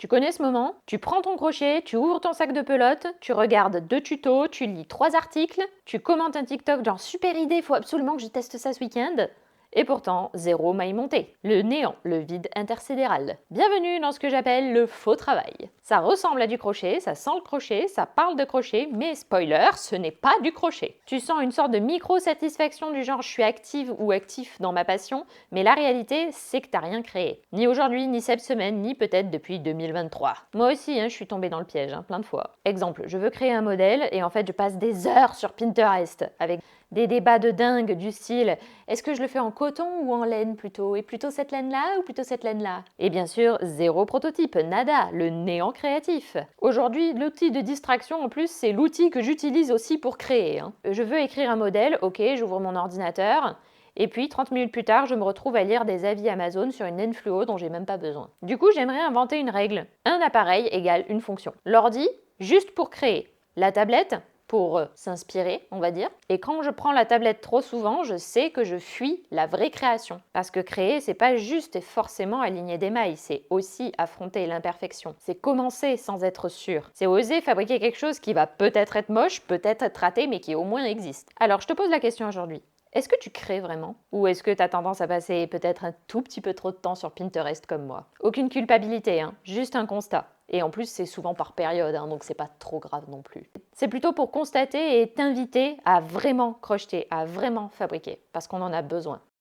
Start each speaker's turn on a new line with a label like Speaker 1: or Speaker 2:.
Speaker 1: Tu connais ce moment? Tu prends ton crochet, tu ouvres ton sac de pelote, tu regardes 2 tutos, tu lis 3 articles, tu commentes un TikTok genre super idée, il faut absolument que je teste ça ce week-end. Et pourtant, zéro maille montée. Le néant, le vide intersidéral. Bienvenue dans ce que j'appelle le faux travail. Ça ressemble à du crochet, ça sent le crochet, ça parle de crochet, mais spoiler, ce n'est pas du crochet. Tu sens une sorte de micro-satisfaction du genre je suis active ou actif dans ma passion, mais la réalité, c'est que t'as rien créé. Ni aujourd'hui, ni cette semaine, ni peut-être depuis 2023. Moi aussi, je suis tombée dans le piège, plein de fois. Exemple, je veux créer un modèle et en fait je passe des heures sur Pinterest avec des débats de dingue du style est-ce que je le fais en coton ou en laine plutôt? Et plutôt cette laine-là ou plutôt cette laine-là? Et bien sûr, zéro prototype, nada, le néant créatif. Aujourd'hui, l'outil de distraction en plus, c'est l'outil que j'utilise aussi pour créer. Je veux écrire un modèle, ok, j'ouvre mon ordinateur. Et puis, 30 minutes plus tard, je me retrouve à lire des avis Amazon sur une laine fluo dont j'ai même pas besoin. Du coup, j'aimerais inventer une règle. Un appareil égale une fonction. L'ordi, juste pour créer. La tablette, pour s'inspirer, on va dire. Et quand je prends la tablette trop souvent, je sais que je fuis la vraie création. Parce que créer, c'est pas juste et forcément aligner des mailles, c'est aussi affronter l'imperfection. C'est commencer sans être sûr. C'est oser fabriquer quelque chose qui va peut-être être moche, peut-être être raté, mais qui au moins existe. Alors, je te pose la question aujourd'hui. Est-ce que tu crées vraiment? Ou est-ce que tu as tendance à passer peut-être un tout petit peu trop de temps sur Pinterest comme moi? Aucune culpabilité, juste un constat. Et en plus, c'est souvent par période, donc c'est pas trop grave non plus. C'est plutôt pour constater et t'inviter à vraiment crocheter, à vraiment fabriquer, parce qu'on en a besoin.